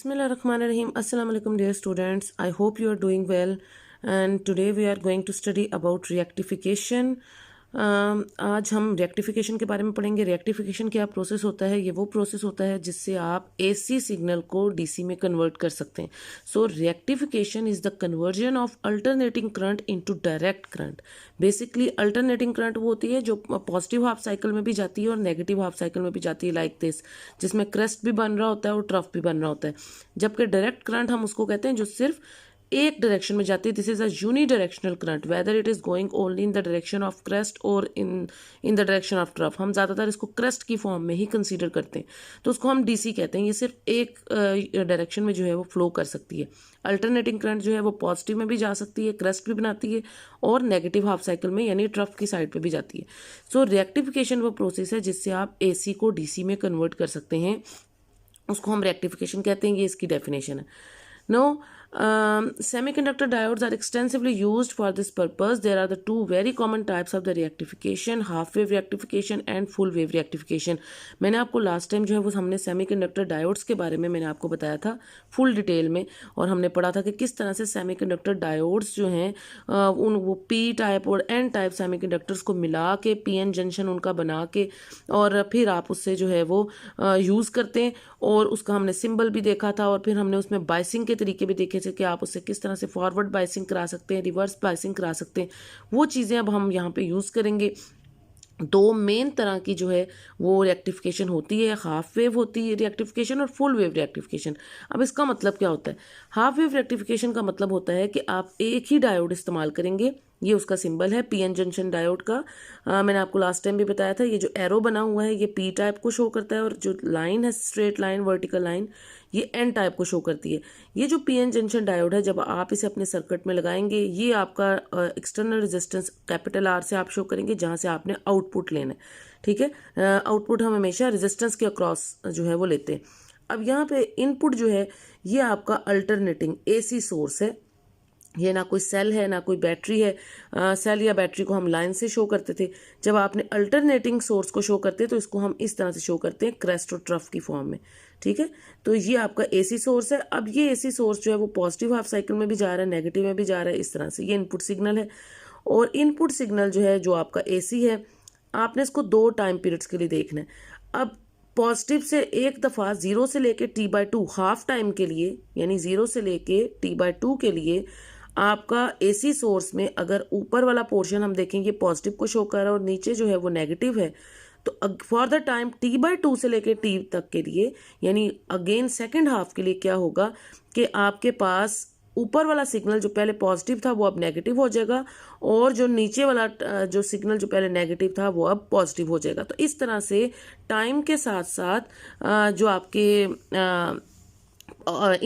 Bismillahirrahmanirrahim. Assalamu alaikum dear students. I hope you are doing well and today we are going to study about rectification. आज हम rectification के बारे में पढ़ेंगे. Rectification क्या process होता है? ये वो प्रोसेस होता है जिससे आप एसी सिग्नल को डीसी में कन्वर्ट कर सकते हैं. So rectification is the conversion of alternating current into direct current. Basically alternating current वो होती है जो पॉजिटिव हाफ साइकिल में भी जाती है और नेगेटिव हाफ साइकिल में भी जाती है, लाइक दिस, जिसमें क्रेस्ट भी बन रहा होता है और ट्रफ भी बन रहा होता है. जबकि डायरेक्ट करंट हम उसको कहते हैं जो सिर्फ एक डायरेक्शन में जाती है. This is a unidirectional current whether it is going only in the direction of crest और in the direction of trough. हम ज़्यादातर इसको क्रेस्ट की फॉर्म में ही कंसीडर करते हैं, तो उसको हम डीसी कहते हैं. ये सिर्फ एक डायरेक्शन में जो है वो फ्लो कर सकती है. अल्टरनेटिंग करंट जो है वो पॉजिटिव में भी जा सकती है, क्रेस्ट भी बनाती है, और नेगेटिव हाफ साइकिल में यानी ट्रफ की साइड पे भी जाती है. सो रेक्टिफिकेशन वो प्रोसेस है जिससे आप एसी को डीसी में कन्वर्ट कर सकते हैं, उसको हम रेक्टिफिकेशन कहते हैं. ये इसकी डेफिनेशन है. Now, semiconductor diodes are extensively used for this purpose. There are the two very common types of the rectification, half wave rectification and full wave rectification. मैंने आपको लास्ट टाइम जो है वो हमने सेमीकंडक्टर डायोड्स के बारे में मैंने आपको बताया था फुल डिटेल में, और हमने पढ़ा था कि किस तरह से सेमीकंडक्टर डायोड्स जो हैं उन वो पी टाइप और एन टाइप सेमीकंडक्टर्स को मिला के पीएन जंक्शन उनका बना के और फिर आप उससे जो है वो यूज़ करते हैं, और उसका हमने सिंबल भी देखा था, और फिर हमने उसमें बाइसिंग के तरीके भी देखे थे कि आप उससे किस तरह से फॉरवर्ड बाइसिंग करा सकते हैं, रिवर्स बाइसिंग करा सकते हैं. वो चीज़ें अब हम यहाँ पे यूज़ करेंगे. दो मेन तरह की जो है वो रेक्टिफिकेशन होती है. हाफ वेव होती है रेक्टिफिकेशन और फुल वेव रेक्टिफिकेशन. अब इसका मतलब क्या होता है? हाफ वेव रेक्टिफिकेशन का मतलब होता है कि आप एक ही डायोड इस्तेमाल करेंगे. ये उसका सिंबल है पीएन जंक्शन डायोड का. मैंने आपको लास्ट टाइम भी बताया था, ये जो एरो बना हुआ है ये पी टाइप को शो करता है, और जो लाइन है स्ट्रेट लाइन वर्टिकल लाइन ये एन टाइप को शो करती है. ये जो पीएन जंक्शन डायोड है जब आप इसे अपने सर्किट में लगाएंगे, ये आपका एक्सटर्नल रेजिस्टेंस कैपिटल आर से आप शो करेंगे जहाँ से आपने आउटपुट लेना है. ठीक है, आउटपुट हम हमेशा रेजिस्टेंस के अक्रॉस जो है वो लेते हैं. अब यहाँ पे इनपुट जो है ये आपका अल्टरनेटिंग एसी सोर्स है. ये ना कोई सेल है ना कोई बैटरी है. सेल या बैटरी को हम लाइन से शो करते थे. जब आपने अल्टरनेटिंग सोर्स को शो करते हैं तो इसको हम इस तरह से शो करते हैं क्रेस्ट और ट्रफ की फॉर्म में. ठीक है, तो ये आपका एसी सोर्स है. अब ये एसी सोर्स जो है वो पॉजिटिव हाफ साइकिल में भी जा रहा है, नेगेटिव में भी जा रहा है. इस तरह से ये इनपुट सिग्नल है, और इनपुट सिग्नल जो है जो आपका एसी है आपने इसको दो टाइम पीरियड्स के लिए देखना है. अब पॉजिटिव से एक दफ़ा 0 से लेके t/2 हाफ टाइम के लिए, यानी 0 से लेके t/2 के लिए आपका एसी सोर्स में अगर ऊपर वाला पोर्शन हम देखेंगे पॉजिटिव को शो कर रहा है और नीचे जो है वो नेगेटिव है, तो फॉर द टाइम t/2 से लेके t तक के लिए, यानी अगेन सेकंड हाफ के लिए क्या होगा कि आपके पास ऊपर वाला सिग्नल जो पहले पॉजिटिव था वो अब नेगेटिव हो जाएगा, और जो नीचे वाला जो सिग्नल जो पहले नेगेटिव था वो अब पॉजिटिव हो जाएगा. तो इस तरह से टाइम के साथ साथ जो आपके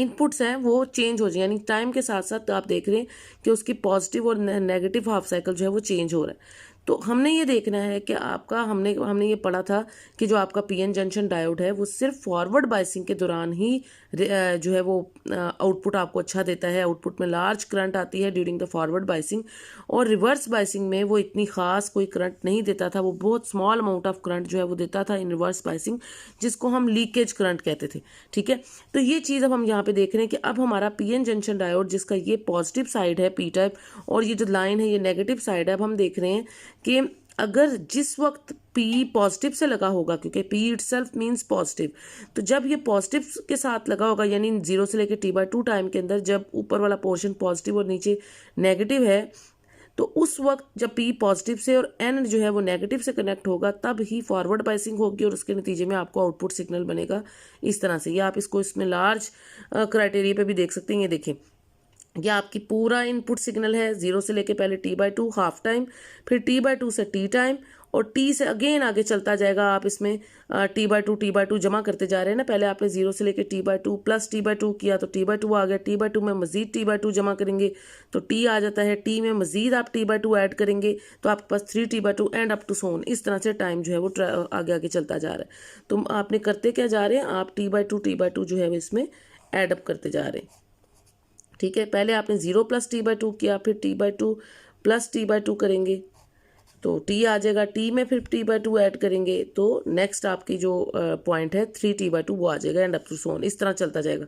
इनपुट्स हैं वो चेंज हो जाए, यानी टाइम के साथ साथ आप देख रहे हैं कि उसकी पॉजिटिव और नेगेटिव हाफ साइकिल जो है वो चेंज हो रहा है. तो हमने ये देखना है कि आपका हमने ये पढ़ा था कि जो आपका पीएन जंक्शन डायोड है वो सिर्फ फॉरवर्ड बाइसिंग के दौरान ही जो है वो आउटपुट आपको अच्छा देता है. आउटपुट में लार्ज करंट आती है ड्यूरिंग द फॉरवर्ड बाइसिंग, और रिवर्स बाइसिंग में वो इतनी खास कोई करंट नहीं देता था. वो बहुत स्मॉल अमाउंट ऑफ करंट जो है वो देता था इन रिवर्स बाइसिंग, जिसको हम लीकेज करंट कहते थे. ठीक है, तो ये चीज़ अब हम यहाँ पे देख रहे हैं कि अब हमारा पीएन जंक्शन डायोड जिसका ये पॉजिटिव साइड है पी टाइप, और ये जो लाइन है ये नेगेटिव साइड है. अब हम देख रहे हैं कि अगर जिस वक्त P पॉजिटिव से लगा होगा, क्योंकि P इटसेल्फ मींस पॉजिटिव, तो जब ये पॉजिटिव के साथ लगा होगा यानी 0 से लेकर t/2 टाइम के अंदर जब ऊपर वाला पोर्शन पॉजिटिव और नीचे नेगेटिव है, तो उस वक्त जब P पॉजिटिव से और N जो है वो नेगेटिव से कनेक्ट होगा तब ही फॉरवर्ड बाइसिंग होगी, और उसके नतीजे में आपको आउटपुट सिग्नल बनेगा इस तरह से. ये आप इसको इसमें लार्ज क्राइटेरिया पे भी देख सकते हैं. ये देखें, यह आपकी पूरा इनपुट सिग्नल है 0 से लेके पहले t/2 हाफ टाइम, फिर t/2 से t टाइम, और t से अगेन आगे चलता जाएगा. आप इसमें t/2 जमा करते जा रहे हैं ना. पहले आपने 0 से लेके t/2 प्लस t/2 किया तो t/2 आ गया. t/2 में मजीद t/2 जमा करेंगे तो t आ जाता है. t में मजीद आप t/2 ऐड करेंगे तो आपके पास 3t/2 एंड अप टू सोन. इस तरह से टाइम जो है वो आगे आगे चलता जा रहा है. तो आपने करते क्या जा रहे हैं, आप t/2 जो है वो इसमें एड अप करते जा रहे हैं. ठीक है, पहले आपने 0 + t/2 किया, फिर t/2 + t/2 करेंगे तो t आ जाएगा. t में फिर t/2 ऐड करेंगे तो नेक्स्ट आपकी जो पॉइंट है 3t/2 वो आ जाएगा, एंड अप टू सोन. इस तरह चलता जाएगा.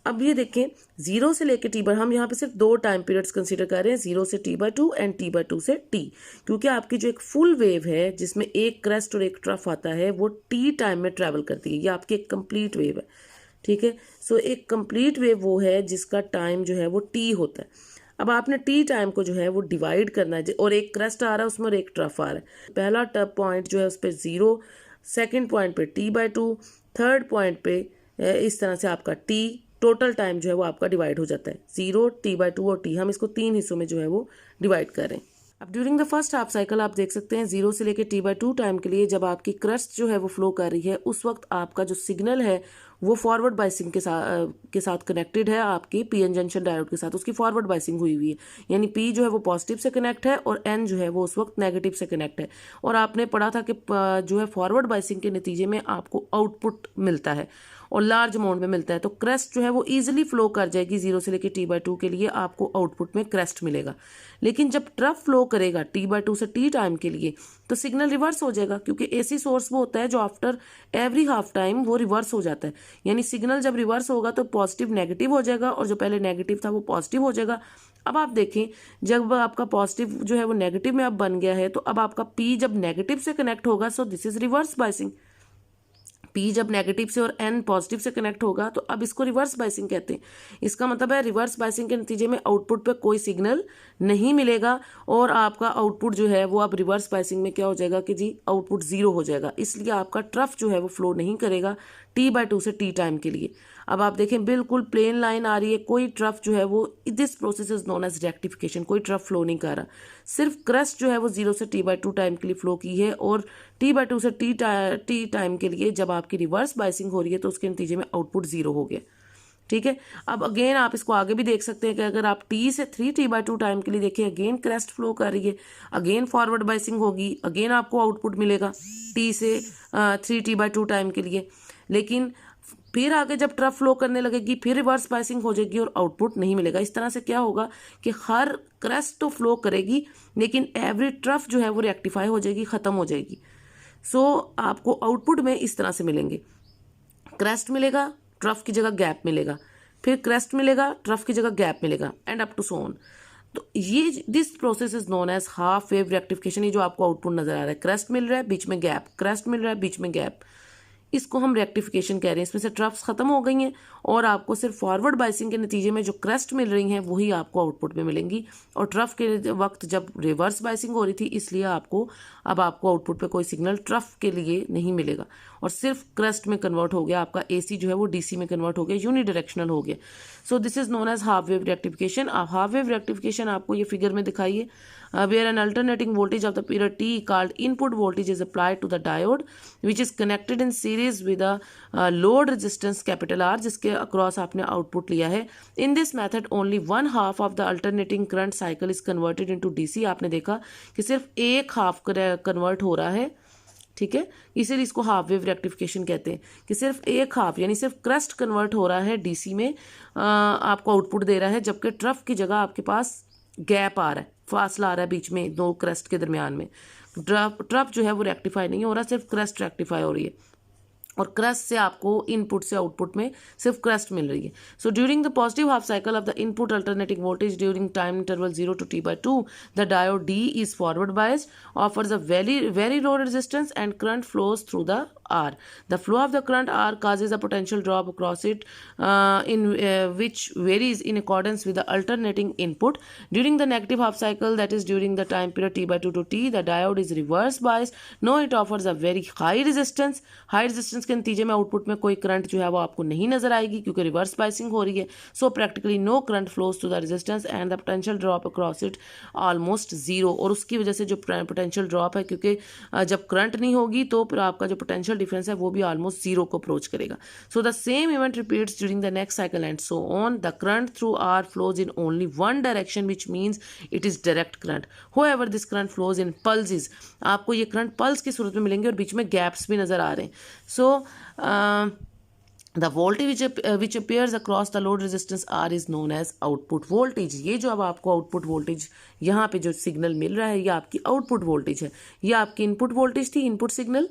अब ये देखें 0 से लेके टी बाय, हम यहाँ पे सिर्फ 2 टाइम पीरियड्स कंसीडर कर रहे हैं, 0 से t/2 एंड t/2 से t, क्योंकि आपकी जो एक फुल वेव है जिसमें एक क्रेस्ट और एक ट्रफ आता है वो t टाइम में ट्रेवल करती है। ये आपकी एक कंप्लीट वेव है, ठीक है। सो एक कंप्लीट वेव वो है जिसका टाइम जो है वो t होता है। अब आपने टी टाइम को जो है वो डिवाइड करना है, और एक क्रेस्ट आ रहा है उसमें और एक ट्रफ आ रहा है। पहला पॉइंट जो है उस पर 0, सेकेंड पॉइंट पे t/2, थर्ड पॉइंट पे इस तरह से आपका t, टोटल टाइम जो है वो आपका डिवाइड हो जाता है 0, t/2 और t। हम इसको 3 हिस्सों में जो है वो डिवाइड कर रहे हैं। अब during the first half cycle आप देख सकते हैं 0 से लेकर t/2 टाइम के लिए जब आपकी क्रस्ट जो है वो फ्लो कर रही है, उस वक्त आपका जो सिग्नल है वो फॉरवर्ड बाइसिंग के साथ कनेक्टेड है आपकी पीएन जंक्शन डायोड के साथ, उसकी फॉरवर्ड बाइसिंग हुई हुई है, यानी पी जो है वो पॉजिटिव से कनेक्ट है और एन जो है वो उस वक्त नेगेटिव से कनेक्ट है। और आपने पढ़ा था कि जो है फॉरवर्ड बाइसिंग के नतीजे में आपको आउटपुट मिलता है और लार्ज अमाउंट में मिलता है, तो क्रेस्ट जो है वो इजीली फ्लो कर जाएगी 0 से लेकर t/2 के लिए, आपको आउटपुट में क्रेस्ट मिलेगा। लेकिन जब ट्रफ फ्लो करेगा t/2 से t टाइम के लिए तो सिग्नल रिवर्स हो जाएगा, क्योंकि एसी सोर्स वो होता है जो आफ्टर एवरी हाफ टाइम वो रिवर्स हो जाता है, यानी सिग्नल जब रिवर्स होगा तो पॉजिटिव नेगेटिव हो जाएगा और जो पहले नेगेटिव था वो पॉजिटिव हो जाएगा। अब आप देखें जब आपका पॉजिटिव जो है वो नेगेटिव में अब बन गया है, तो अब आपका पी जब नेगेटिव से कनेक्ट होगा, सो this is reverse biasing. P जब नेगेटिव से और एन पॉजिटिव से कनेक्ट होगा तो अब इसको रिवर्स बाइसिंग कहते हैं। इसका मतलब है रिवर्स बाइसिंग के नतीजे में आउटपुट पे कोई सिग्नल नहीं मिलेगा और आपका आउटपुट जो है वो अब रिवर्स बाइसिंग में क्या हो जाएगा कि जी आउटपुट 0 हो जाएगा, इसलिए आपका ट्रफ जो है वो फ्लो नहीं करेगा t/2 से t टाइम के लिए। अब आप देखें बिल्कुल प्लेन लाइन आ रही है, कोई ट्रफ जो है वो, this process is known as rectification, कोई ट्रफ फ्लो नहीं कर रहा, सिर्फ क्रस्ट जो है वो 0 से t/2 टाइम के लिए फ्लो की है और t/2 से t टाइम के लिए जब आपकी रिवर्स बाइसिंग हो रही है तो उसके नतीजे में आउटपुट 0 हो गया, ठीक है। अब अगेन आप इसको आगे भी देख सकते हैं कि अगर आप t से 3t/2 टाइम के लिए देखें, अगेन क्रेस्ट फ्लो कर रही है, अगेन फॉरवर्ड बाइसिंग होगी, अगेन आपको आउटपुट मिलेगा t से 3t/2 टाइम के लिए। लेकिन फिर आगे जब ट्रफ फ्लो करने लगेगी फिर रिवर्स बाइसिंग हो जाएगी और आउटपुट नहीं मिलेगा। इस तरह से क्या होगा कि हर क्रेस्ट तो फ्लो करेगी लेकिन एवरी ट्रफ जो है वो रेक्टिफाई हो जाएगी, खत्म हो जाएगी। सो आपको आउटपुट में इस तरह से मिलेंगे, क्रेस्ट मिलेगा, ट्रफ की जगह गैप मिलेगा, फिर क्रेस्ट मिलेगा, ट्रफ की जगह गैप मिलेगा, and up to so on. तो ये this process is known as half wave rectification. ये जो आपको आउटपुट नजर आ रहा है, क्रेस्ट मिल रहा है बीच में गैप, क्रेस्ट मिल रहा है बीच में गैप, इसको हम रेक्टिफिकेशन कह रहे हैं। इसमें से ट्रफ्स खत्म हो गई हैं और आपको सिर्फ फॉरवर्ड बाइसिंग के नतीजे में जो क्रेस्ट मिल रही हैं वही आपको आउटपुट में मिलेंगी, और ट्रफ के वक्त जब रिवर्स बाइसिंग हो रही थी इसलिए आपको आउटपुट पे कोई सिग्नल ट्रफ के लिए नहीं मिलेगा और सिर्फ क्रेस्ट में कन्वर्ट हो गया, आपका एसी जो है वो डीसी में कन्वर्ट हो गया, यूनिडायरेक्शनल हो गया। So this is known as half wave rectification. Half wave rectification आपको ये फिगर में दिखाइए, where an alternating voltage of the period t called input voltage is applied to the diode which is connected in series with a load resistance capital R, जिसके across आपने output लिया है। In this method only one half of the alternating current cycle is converted into DC। आपने देखा कि सिर्फ एक half convert हो रहा है, ठीक है, इसीलिए इसको हाफ वेव रेक्टिफिकेशन कहते हैं कि सिर्फ एक हाफ यानी सिर्फ क्रेस्ट कन्वर्ट हो रहा है डीसी में, आपको आउटपुट दे रहा है, जबकि ट्रफ की जगह आपके पास गैप आ रहा है, फासला आ रहा है बीच में दो क्रेस्ट के दरमियान में। ट्रफ जो है वो रेक्टिफाई नहीं हो रहा, सिर्फ क्रेस्ट रेक्टिफाई हो रही है और क्रेस्ट से आपको इनपुट से आउटपुट में सिर्फ क्रेस्ट मिल रही है। So during the positive half cycle of the input alternating voltage during time interval 0 to t/2 the diode D is forward biased, offers a very low resistance and current flows through the R. The flow of the current R causes a potential drop across it which varies in accordance with the alternating input. During the negative half cycle, that is during the time period t/2 to t, the diode is reverse biased. No, it offers a very high resistance. High resistance के नतीजे में output में कोई current जो है वो आपको नहीं नजर आएगी क्योंकि रिवर्स बाइसिंग हो रही है। So practically no current flows to the resistance and the potential drop across it almost 0। और उसकी वजह से जो पोटेंशियल ड्रॉप है, क्योंकि जब करंट नहीं होगी तो फिर आपका जो पोटेंशियल डिफरेंस है वो भी ऑलमोस्ट 0 को अप्रोच करेगा। So the same event repeats during the next cycle and so on. The current through R flows in only one direction which means it is direct current. However this current flows in pulses, आपको ये current pulse की सूरत में मिलेंगे और बीच में gaps भी नजर आ रहे हैं। सो the voltage which appears across the load resistance R is known as output voltage। ये जो अब आपको आउटपुट वोल्टेज यहाँ पे जो सिग्नल मिल रहा है ये आपकी आउटपुट वोल्टेज है, ये आपकी इनपुट वोल्टेज थी, इनपुट सिग्नल,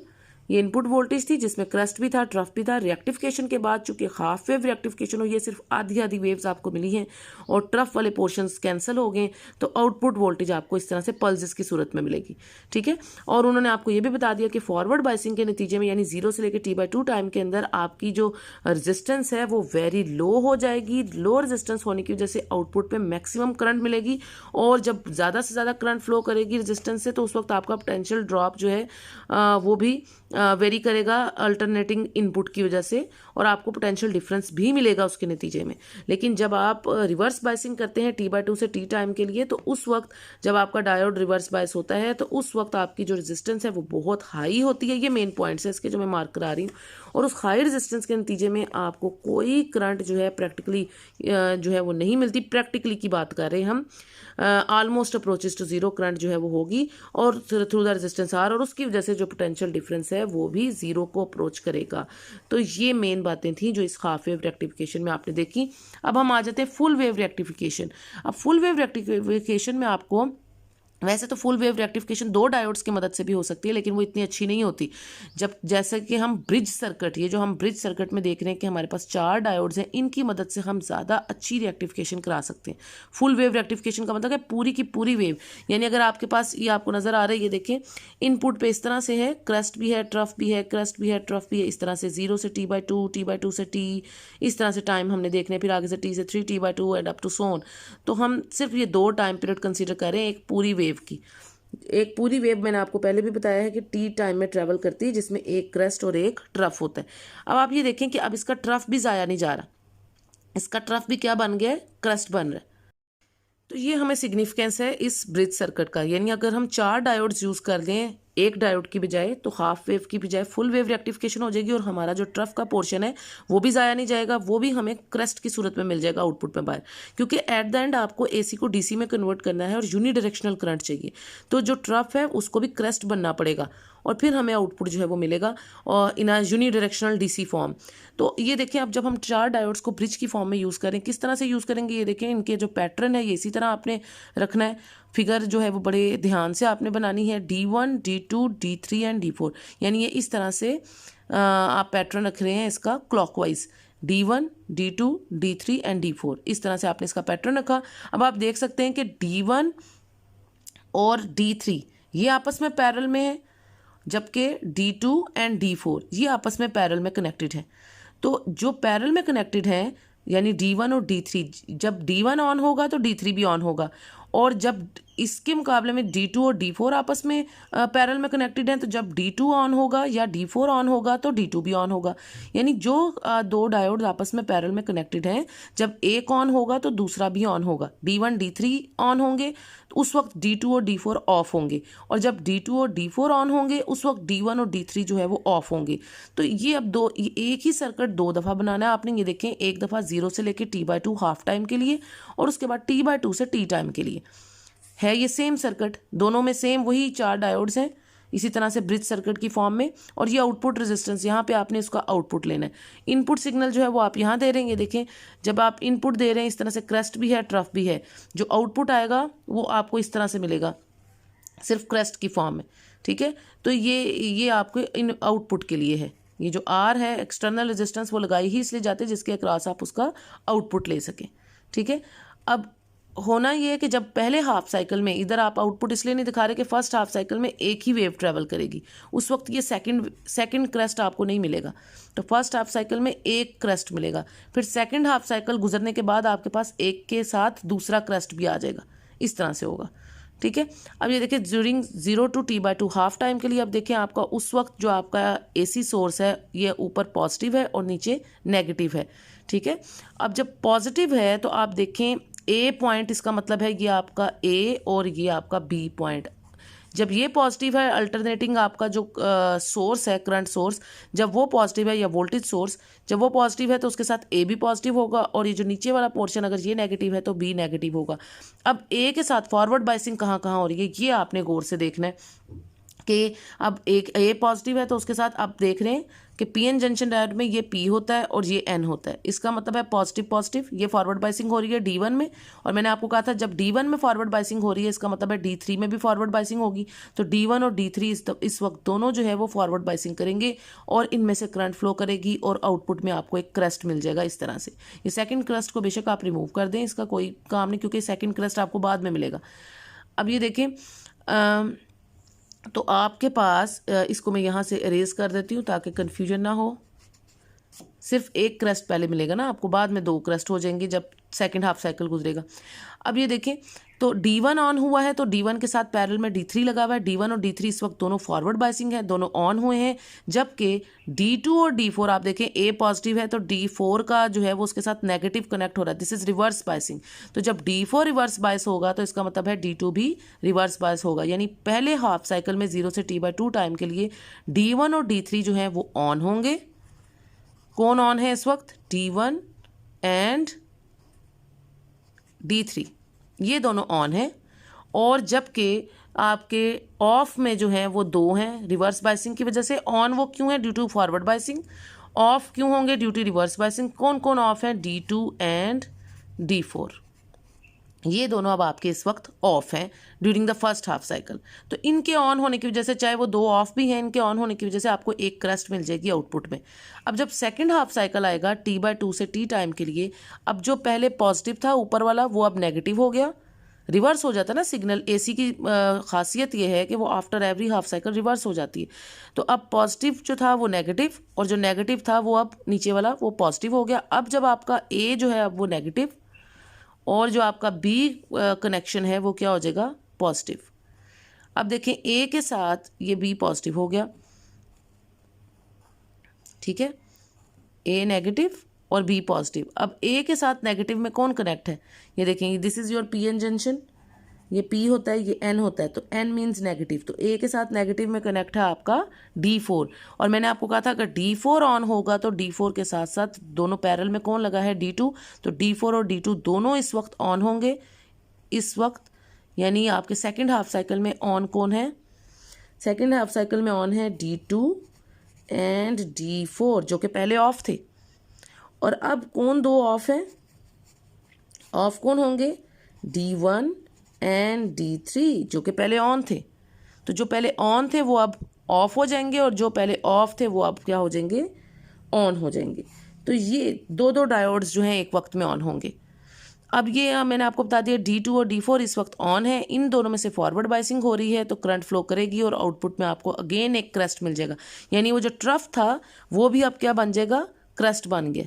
ये इनपुट वोल्टेज थी जिसमें क्रस्ट भी था, ट्रफ भी था। रिएक्टिफिकेशन के बाद चूंकि हाफ वेव रिएक्टिफिकेशन हुई है, सिर्फ आधी आधी वेव्स आपको मिली हैं और ट्रफ वाले पोर्शंस कैंसिल हो गए, तो आउटपुट वोल्टेज आपको इस तरह से पल्सेस की सूरत में मिलेगी। ठीक है, और उन्होंने आपको ये भी बता दिया कि फॉरवर्ड बायसिंग के नतीजे में यानी 0 से लेकर T/2 टाइम के अंदर आपकी जो रेजिस्टेंस है वो वेरी लो हो जाएगी। लो रेजिस्टेंस होने की वजह से आउटपुट पे मैक्सिमम करंट मिलेगी, और जब ज़्यादा से ज़्यादा करंट फ्लो करेगी रेजिस्टेंस से तो उस वक्त आपका पोटेंशियल ड्रॉप जो है वो भी वेरी करेगा अल्टरनेटिंग इनपुट की वजह से, और आपको पोटेंशियल डिफरेंस भी मिलेगा उसके नतीजे में। लेकिन जब आप रिवर्स बायसिंग करते हैं T/2 से T टाइम के लिए, तो उस वक्त जब आपका डायोड रिवर्स बायस होता है तो उस वक्त आपकी जो रेजिस्टेंस है वो बहुत हाई होती है। ये मेन पॉइंट्स है इसके जो मैं मार्क करा रही हूँ, और उस हाई रेजिस्टेंस के नतीजे में आपको कोई करंट जो है प्रैक्टिकली जो है वो नहीं मिलती। प्रैक्टिकली की बात कर रहे हैं हम, almost approaches to zero current जो है वो होगी और थ्रू द रेजिस्टेंस आर, और उसकी वजह से जो पोटेंशियल डिफरेंस है वो भी जीरो को अप्रोच करेगा। तो ये मेन बातें थी जो इस हाफ वेव रेक्टिफिकेशन में आपने देखी। अब हम आ जाते हैं फुल वेव रेक्टिफिकेशन। अब फुल वेव रेक्टिफिकेशन में आपको, वैसे तो फुल वेव रेक्टिफिकेशन 2 डायोड्स की मदद से भी हो सकती है, लेकिन वो इतनी अच्छी नहीं होती। जब जैसे कि हम ब्रिज सर्किट, ये जो हम ब्रिज सर्किट में देख रहे हैं कि हमारे पास 4 डायोड्स हैं, इनकी मदद से हम ज़्यादा अच्छी रेक्टिफिकेशन करा सकते हैं। फुल वेव रेक्टिफिकेशन का मतलब है पूरी की पूरी वेव, यानी अगर आपके पास ये आपको नज़र आ रहा है, ये देखें इनपुट पे इस तरह से है, क्रस्ट भी है, ट्रफ भी है, क्रस्ट भी है, ट्रफ भी है, इस तरह से 0 से T/2, T/2 से T, इस तरह से टाइम हमने देखने, फिर आगे से T से 3, T/2 एंड अप टू सोन। तो हम सिर्फ ये 2 टाइम पीरियड कंसीडर करें एक पूरी वेव की। एक पूरी वेव मैंने आपको पहले भी बताया है कि T टाइम में ट्रेवल करती है, जिसमें एक क्रस्ट और एक ट्रफ होता है। अब आप ये देखें कि अब इसका ट्रफ भी ज़ाया नहीं जा रहा, इसका ट्रफ भी क्या बन गया है, क्रस्ट बन रहा है। तो ये हमें सिग्निफिकेंस है इस ब्रिज सर्किट का, यानी अगर हम 4 डायोड्स यूज़ कर दें एक डायोड की बजाय, तो हाफ वेव की बजाय फुल वेव रेक्टिफिकेशन हो जाएगी, और हमारा जो ट्रफ का पोर्शन है वो भी ज़ाया नहीं जाएगा, वो भी हमें क्रस्ट की सूरत में मिल जाएगा आउटपुट में बाहर। क्योंकि एट द एंड आपको एसी को डीसी में कन्वर्ट करना है और यूनिडायरेक्शनल करंट चाहिए, तो जो ट्रफ है उसको भी क्रस्ट बनना पड़ेगा, और फिर हमें आउटपुट जो है वो मिलेगा और इन अ यूनिडायरेक्शनल डीसी फॉर्म। तो ये देखें, अब जब हम 4 डायोड्स को ब्रिज की फॉर्म में यूज़ करें, किस तरह से यूज़ करेंगे, ये देखें इनके जो पैटर्न है ये इसी तरह आपने रखना है। फिगर जो है वो बड़े ध्यान से आपने बनानी है, D1, D2, D3 and D4, यानी ये इस तरह से आप पैटर्न रख रहे हैं इसका clockwise, D1, D2, D3 and D4, इस तरह से आपने इसका पैटर्न रखा। अब आप देख सकते हैं कि D1 और D3 ये आपस में पैरेलल में है, जबकि D2 एंड D4 ये आपस में पैरेलल में कनेक्टेड है। तो जो पैरेलल में कनेक्टेड है यानी D1 और D3, जब D1 ऑन होगा तो D3 भी ऑन होगा, और जब इसके मुकाबले में D2 और D4 आपस में पैरेलल में कनेक्टेड हैं, तो जब D2 ऑन होगा या D4 ऑन होगा तो D2 भी ऑन होगा। यानी जो 2 डायोड आपस में पैरेलल में कनेक्टेड हैं, जब एक ऑन होगा तो दूसरा भी ऑन होगा। D1 D3 ऑन होंगे तो उस वक्त D2 और D4 ऑफ होंगे, और जब D2 और D4 ऑन होंगे उस वक्त D1 और D3 जो है वो ऑफ होंगे। तो ये अब एक ही सर्किट 2 दफ़ा बनाना है आपने। ये देखें, एक दफ़ा 0 से लेकर T/2 हाफ टाइम के लिए, और उसके बाद T/2 से T टाइम के लिए है ये सेम सर्किट, दोनों में सेम वही 4 डायोड्स हैं इसी तरह से ब्रिज सर्किट की फॉर्म में। और ये आउटपुट रेजिस्टेंस, यहाँ पे आपने इसका आउटपुट लेना है। इनपुट सिग्नल जो है वो आप यहाँ दे रहे हैं, ये देखें जब आप इनपुट दे रहे हैं इस तरह से क्रस्ट भी है, ट्रफ भी है, जो आउटपुट आएगा वो आपको इस तरह से मिलेगा, सिर्फ क्रस्ट की फॉर्म में। ठीक है, तो ये आपके इन आउटपुट के लिए है। ये जो आर है एक्सटर्नल रेजिस्टेंस वो लगाई ही इसलिए जाते जिसके अक्रॉस आप उसका आउटपुट ले सकें। ठीक है, अब होना ये है कि जब पहले हाफ साइकिल में, इधर आप आउटपुट इसलिए नहीं दिखा रहे कि फर्स्ट हाफ साइकिल में एक ही वेव ट्रेवल करेगी, उस वक्त ये सेकंड क्रस्ट आपको नहीं मिलेगा। तो फर्स्ट हाफ साइकिल में एक क्रस्ट मिलेगा, फिर सेकंड हाफ साइकिल गुजरने के बाद आपके पास एक के साथ दूसरा क्रस्ट भी आ जाएगा, इस तरह से होगा। ठीक है, अब ये देखिए during 0 to T/2 half time के लिए, अब देखिए आपका उस वक्त जो आपका एसी सोर्स है ये ऊपर पॉजिटिव है और नीचे नेगेटिव है। ठीक है, अब जब पॉजिटिव है तो आप देखें ए पॉइंट, इसका मतलब है ये आपका ए और ये आपका बी पॉइंट। जब ये पॉजिटिव है, अल्टरनेटिंग आपका जो सोर्स है, करंट सोर्स, जब वो पॉजिटिव है या वोल्टेज सोर्स जब वो पॉजिटिव है तो उसके साथ ए भी पॉजिटिव होगा, और ये जो नीचे वाला पोर्शन अगर ये नेगेटिव है तो बी नेगेटिव होगा। अब ए के साथ फॉरवर्ड बायसिंग कहाँ कहाँ हो रही है ये आपने गौर से देखना है। कि अब एक ए पॉजिटिव है तो उसके साथ आप देख रहे हैं कि पीएन जंक्शन डायोड में ये पी होता है और ये एन होता है। इसका मतलब है पॉजिटिव पॉजिटिव, ये फॉरवर्ड बाइसिंग हो रही है D1 में, और मैंने आपको कहा था जब D1 में फॉरवर्ड बाइसिंग हो रही है इसका मतलब है D3 में भी फॉरवर्ड बाइसिंग होगी। तो D1 और D3 इस वक्त दोनों जो है वो फॉरवर्ड बाइसिंग करेंगे और इनमें से करंट फ्लो करेगी और आउटपुट में आपको एक क्रस्ट मिल जाएगा इस तरह से। ये सेकेंड क्रस्ट को बेशक आप रिमूव कर दें, इसका कोई काम नहीं, क्योंकि सेकेंड क्रस्ट आपको बाद में मिलेगा। अब ये देखें, तो आपके पास इसको मैं यहाँ से इरेज कर देती हूँ ताकि कन्फ्यूजन ना हो। सिर्फ एक क्रस्ट पहले मिलेगा ना आपको, बाद में 2 क्रस्ट हो जाएंगे जब सेकंड हाफ साइकिल गुजरेगा। अब ये देखें, तो D1 ऑन हुआ है तो D1 के साथ पैरेलल में D3 लगा हुआ है। D1 और D3 इस वक्त दोनों फॉरवर्ड बाइसिंग है, दोनों ऑन हुए हैं। जबकि D2 और D4 आप देखें A पॉजिटिव है तो D4 का जो है वो उसके साथ नेगेटिव कनेक्ट हो रहा है। This is reverse biasing. तो जब D4 रिवर्स बाइस होगा तो इसका मतलब है D2 भी रिवर्स बाइस होगा, यानी पहले हाफ साइकिल में 0 से T/2 टाइम के लिए D1 और D3 जो है वो ऑन होंगे। कौन ऑन है इस वक्त? D1 एंड D3, ये दोनों ऑन है। और जबकि आपके ऑफ में जो है वो 2 हैं रिवर्स बाइसिंग की वजह से। ऑन वो क्यों है? Due to forward biasing. Off क्यों होंगे? Due to reverse biasing. कौन कौन ऑफ है? D2 एंड D4, ये दोनों अब आपके इस वक्त ऑफ हैं during the first half cycle. तो इनके ऑन होने की वजह से, चाहे वो 2 ऑफ भी हैं, इनके ऑन होने की वजह से आपको एक क्रस्ट मिल जाएगी आउटपुट में। अब जब सेकंड हाफ साइकिल आएगा T/2 से T टाइम के लिए, अब जो पहले पॉजिटिव था ऊपर वाला वो अब नेगेटिव हो गया, रिवर्स हो जाता है ना सिग्नल। AC की खासियत ये है कि वो after every half cycle reverse हो जाती है। तो अब पॉजिटिव जो था वो नेगेटिव और जो नेगेटिव था वो अब नीचे वाला वो पॉजिटिव हो गया। अब जब आपका A जो है अब वो नेगेटिव और जो आपका B कनेक्शन है वो क्या हो जाएगा? पॉजिटिव। अब देखें A के साथ ये B पॉजिटिव हो गया, ठीक है, A नेगेटिव और B पॉजिटिव। अब A के साथ नेगेटिव में कौन कनेक्ट है? ये देखेंगे, this is your PN junction, ये P होता है, ये N होता है, तो N मीन्स नेगेटिव। तो A के साथ नेगेटिव में कनेक्ट है आपका D4। और मैंने आपको कहा था अगर D4 ऑन होगा तो D4 के साथ साथ दोनों पैरेलल में कौन लगा है? D2। तो D4 और D2 दोनों इस वक्त ऑन होंगे इस वक्त, यानी आपके सेकेंड हाफ साइकिल में ऑन कौन है? सेकेंड हाफ साइकिल में ऑन है D2 एंड D4 जो कि पहले ऑफ थे। और अब कौन 2 ऑफ है? ऑफ कौन होंगे? D1 एंड D3 जो कि पहले ऑन थे। तो जो पहले ऑन थे वो अब ऑफ हो जाएंगे और जो पहले ऑफ थे वो अब क्या हो जाएंगे? ऑन हो जाएंगे। तो ये 2 डायोड्स जो हैं एक वक्त में ऑन होंगे। अब ये मैंने आपको बता दिया D2 और D4 इस वक्त ऑन है, इन दोनों में से फॉरवर्ड बाइसिंग हो रही है तो करंट फ्लो करेगी और आउटपुट में आपको अगेन एक क्रस्ट मिल जाएगा। यानी वो जो ट्रफ था वो भी अब क्या बन जाएगा? क्रस्ट बन गया।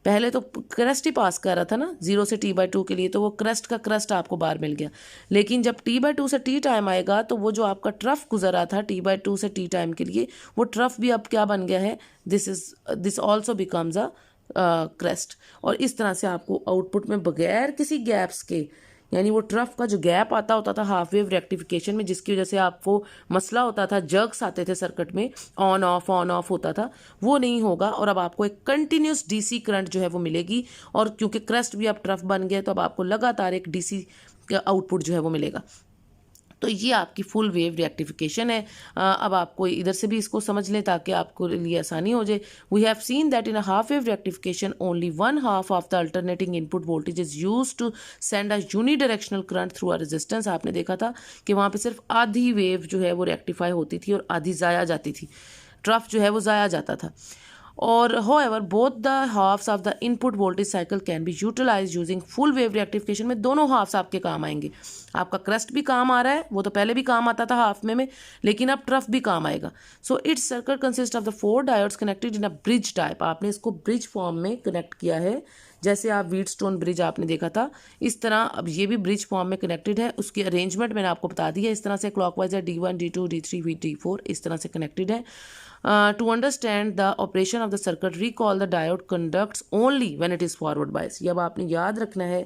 पहले तो क्रस्ट ही पास कर रहा था ना 0 से T/2 के लिए, तो वो क्रस्ट का क्रस्ट आपको बाहर मिल गया। लेकिन जब T/2 से T टाइम आएगा तो वो जो आपका ट्रफ गुजर रहा था T/2 से T टाइम के लिए, वो ट्रफ भी अब क्या बन गया है? This also becomes a crust. और इस तरह से आपको आउटपुट में बगैर किसी गैप्स के, यानी वो ट्रफ का जो गैप आता होता था हाफ वेव रेक्टिफिकेशन में, जिसकी वजह से आपको मसला होता था, जर्क्स आते थे सर्किट में, ऑन ऑफ होता था, वो नहीं होगा। और अब आपको एक कंटिन्यूस DC करंट जो है वो मिलेगी। और क्योंकि क्रस्ट भी अब ट्रफ बन गया तो अब आपको लगातार एक DC का आउटपुट जो है वो मिलेगा। तो ये आपकी फुल वेव रेक्टिफिकेशन है। अब आपको इधर से भी इसको समझ लें ताकि आपको लिए आसानी हो जाए। We have seen that in a half wave rectification only 1/2 of the alternating input voltage is used to send a unidirectional current through a resistance. आपने देखा था कि वहाँ पे सिर्फ आधी वेव जो है वो रेक्टिफाई होती थी और आधी ज़ाया जाती थी, ट्रफ जो है वो ज़ाया जाता था। और however both the halves of the input voltage cycle can be utilized using full wave rectification में दोनों हाफ्स आपके काम आएंगे। आपका क्रस्ट भी काम आ रहा है, वो तो पहले भी काम आता था हाफ में लेकिन अब ट्रफ भी काम आएगा। So it's circuit consist of the 4 diodes connected in a bridge type. आपने इसको ब्रिज फॉर्म में कनेक्ट किया है, जैसे आप व्हीटस्टोन ब्रिज आपने देखा था इस तरह अब ये भी ब्रिज फॉर्म में कनेक्टेड है। उसकी अरेंजमेंट मैंने आपको बता दी है, इस तरह से क्लॉकवाइज है, D1 D2 D3 D4 इस तरह से कनेक्टेड है। To understand the operation of the circuit, recall the diode conducts only when it is forward biased। ये अब आपने याद रखना है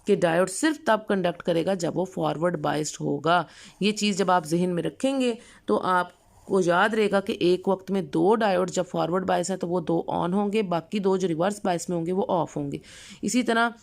कि डायोड सिर्फ तब कंडक्ट करेगा जब वो फॉरवर्ड बाइस्ड होगा। ये चीज़ जब आप जहन में रखेंगे तो आपको याद रहेगा कि एक वक्त में 2 डायोड जब फॉरवर्ड बाइस है तो वो 2 ऑन होंगे, बाकी 2 जो रिवर्स बाइस में होंगे वो ऑफ होंगे। इसी तरह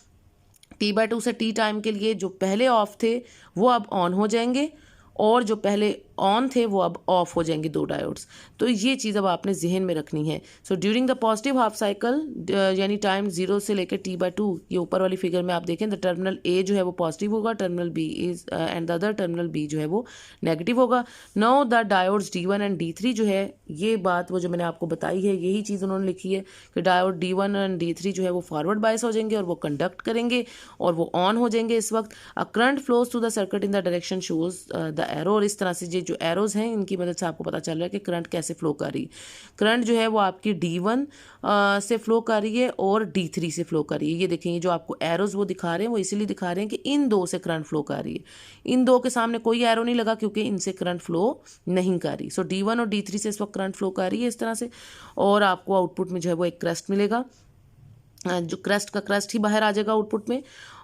T/2 से T टाइम के लिए जो पहले ऑफ थे वो अब ऑन हो जाएंगे और जो पहले ऑन थे वो अब ऑफ हो जाएंगे 2 डायोड्स। तो ये चीज़ अब आपने जहन में रखनी है। So during the positive half cycle यानी टाइम 0 से लेकर T/2, ये ऊपर वाली फिगर में आप देखें, द टर्मिनल ए जो है वो पॉजिटिव होगा, terminal B is and the other terminal B जो है वो नेगेटिव होगा। Now the diodes D1 and D3 जो है, ये बात वो जो मैंने आपको बताई है यही चीज़ उन्होंने लिखी है कि डायोड D1 एंड D3 जो है वो फॉरवर्ड बायस हो जाएंगे और वो कंडक्ट करेंगे और वो ऑन हो जाएंगे। इस वक्त a current flows through the circuit in the direction shows the arrow, और इस तरह से ये जो एरोज हैं इनकी मदद से आपको पता चल रहा है कि करंट कैसे फ्लो कर रही है। करंट जो है वो आपकी D1 से फ्लो कर रही है और D3 से फ्लो कर रही है। ये देखें, ये जो आपको एरोज वो दिखा रहे हैं वो इसीलिए दिखा रहे हैं कि इन दो से करंट फ्लो कर रही है। इन दो के सामने कोई एरो नहीं लगा क्योंकि इनसे करंट फ्लो नहीं कर रही। सो D1 और D3 से इस वक्त करंट फ्लो कर रही है इस तरह से, और आपको आउटपुट में जो है वो एक क्रेस्ट मिलेगा, जो क्रेस्ट का क्रेस्ट ही बाहर आ जाएगा आउटपुट में,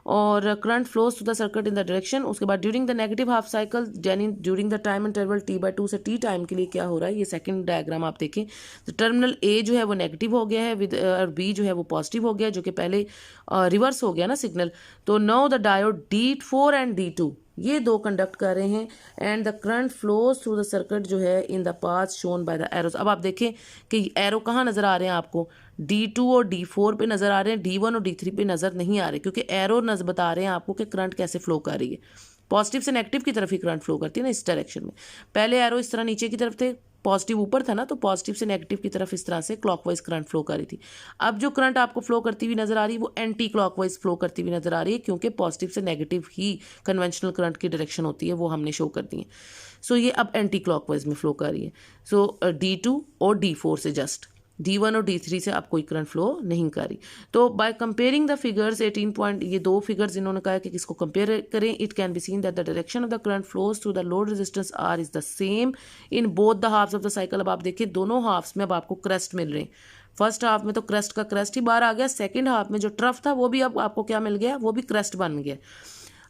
और current flows to the circuit in the direction. उसके बाद during the negative half cycle यानी during the time interval T/2 से T टाइम के लिए क्या हो रहा है, ये सेकंड डायग्राम आप देखें, तो टर्मिनल ए जो है वो नेगेटिव हो गया है विद और बी जो है वो पॉजिटिव हो गया, जो कि पहले रिवर्स हो गया ना सिग्नल। तो now the diode D4 and D2 ये दो कंडक्ट कर रहे हैं and the current flows through the circuit जो है in the path shown by the arrows. अब आप देखें कि एरो कहाँ नजर आ रहे हैं आपको, D2 और D4 पे नजर आ रहे हैं, D1 और D3 पे नजर नहीं आ रहे, क्योंकि एरो नजर बता रहे हैं आपको कि करंट कैसे फ्लो कर रही है। पॉजिटिव से नेगेटिव की तरफ ही करंट फ्लो करती है ना, इस डायरेक्शन में। पहले एरो इस तरह नीचे की तरफ थे, पॉजिटिव ऊपर था ना, तो पॉजिटिव से नेगेटिव की तरफ इस तरह से क्लॉकवाइज करंट फ्लो कर रही थी। अब जो करंट आपको फ्लो करती हुई नजर आ रही है वो एंटी क्लॉकवाइज फ्लो करती हुई नजर आ रही है, क्योंकि पॉजिटिव से नेगेटिव ही कन्वेंशनल करंट की डायरेक्शन होती है, वो हमने शो कर दी है। सो ये अब एंटी क्लॉकवाइज में फ्लो कर रही है। सो D2 और D4 से जस्ट, D1 और D3 से आप कोई करंट फ्लो नहीं कर रही। तो by comparing the figures 18 point, ये दो फिगर्स इन्होंने कहा कि किसको कंपेयर करें, it can be seen that the direction of the current flows through the load resistance R is the same in both the halves of the cycle. अब आप देखिए दोनों हाफ्स में अब आपको क्रेस्ट मिल रहे हैं। फर्स्ट हाफ में तो क्रेस्ट का क्रेस्ट ही बाहर आ गया, सेकेंड हाफ में जो ट्रफ था वो भी अब आपको क्या मिल गया, वो भी क्रेस्ट बन गया।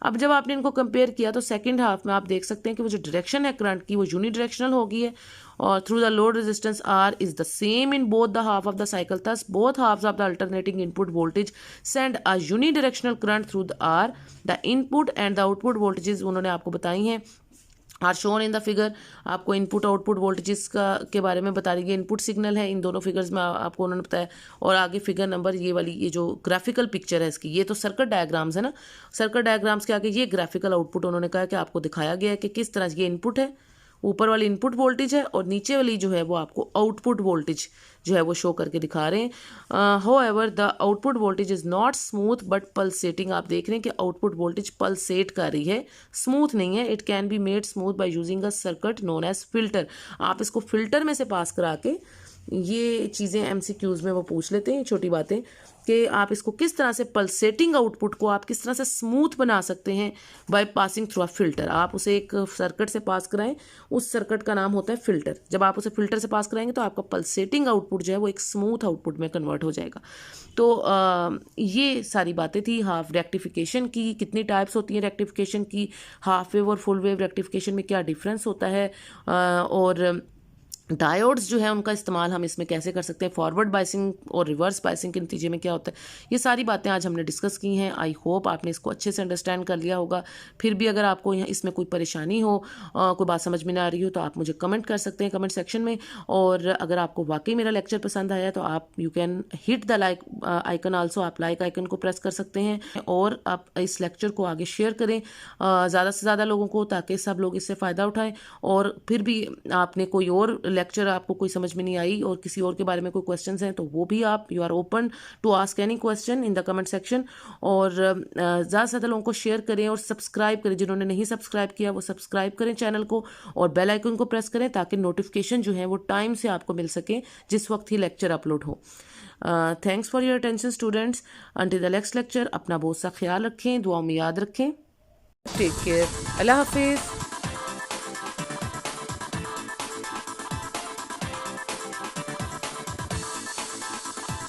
अब जब आपने इनको कंपेयर किया तो सेकंड हाफ में आप देख सकते हैं कि वो जो डायरेक्शन है करंट की वो यूनिडायरेक्शनल हो गई है, और through the load resistance R is the same in both the half of the cycle, thus both halves of the alternating input voltage send a unidirectional current through the R। The input and the output voltages उन्होंने आपको बताई हैं, are shown in the figure. आपको input output voltages का के बारे में बता रही है, इनपुट सिग्नल है इन दोनों फिगर्स में आपको उन्होंने बताया। और आगे फिगर नंबर ये वाली, ये जो ग्राफिकल पिक्चर है इसकी, ये तो सर्किट डायग्राम्स है ना, सर्किट डायग्राम्स के आगे ये ग्राफिकल आउटपुट उन्होंने कहा कि आपको दिखाया गया है कि किस तरह ये इनपुट है, ऊपर वाली इनपुट वोल्टेज है और नीचे वाली जो है वो आपको आउटपुट वोल्टेज जो है वो शो करके दिखा रहे हैं। However the output voltage is not smooth but pulsating. आप देख रहे हैं कि आउटपुट वोल्टेज पल्सेट कर रही है, स्मूथ नहीं है। It can be made smooth by using a circuit known as filter. आप इसको फिल्टर में से पास करा के, ये चीज़ें MCQs में वो पूछ लेते हैं छोटी बातें, कि आप इसको किस तरह से पल्सेटिंग आउटपुट को आप किस तरह से स्मूथ बना सकते हैं by passing through a filter. आप उसे एक सर्किट से पास कराएं, उस सर्किट का नाम होता है फिल्टर। जब आप उसे फिल्टर से पास कराएंगे तो आपका पल्सेटिंग आउटपुट जो है वो एक स्मूथ आउटपुट में कन्वर्ट हो जाएगा। तो ये सारी बातें थी हाफ रेक्टिफिकेशन की, कितनी टाइप्स होती हैं रेक्टिफिकेशन की, हाफ वेव और फुल वेव रेक्टिफिकेशन में क्या डिफरेंस होता है, और डायोड्स जो है उनका इस्तेमाल हम इसमें कैसे कर सकते हैं, फॉरवर्ड बाइसिंग और रिवर्स बाइसिंग के नतीजे में क्या होता है, ये सारी बातें आज हमने डिस्कस की हैं। आई होप आपने इसको अच्छे से अंडरस्टैंड कर लिया होगा। फिर भी अगर आपको यहाँ इसमें कोई परेशानी हो, कोई बात समझ में ना आ रही हो, तो आप मुझे कमेंट कर सकते हैं कमेंट सेक्शन में। और अगर आपको वाकई मेरा लेक्चर पसंद आया तो आप you can hit the like icon also, आप लाइक आइकन को प्रेस कर सकते हैं और आप इस लेक्चर को आगे शेयर करें ज़्यादा से ज़्यादा लोगों को, ताकि सब लोग इससे फ़ायदा उठाएं। और फिर भी आपने कोई और लेक्चर आपको कोई समझ में नहीं आई और किसी और के बारे में कोई क्वेश्चंस हैं तो वो भी आप, you are open to ask any question in the comment section. और ज़्यादा से ज़्यादा लोगों को शेयर करें और सब्सक्राइब करें, जिन्होंने नहीं सब्सक्राइब किया वो सब्सक्राइब करें चैनल को और बेल आइकन को प्रेस करें, ताकि नोटिफिकेशन जो है वो टाइम से आपको मिल सके जिस वक्त ही लेक्चर अपलोड हो। Thanks for your attention students. Until the next lecture अपना बहुत सा ख्याल रखें, दुआओं में याद रखें। टेक केयर, अल्लाह हाफिज़।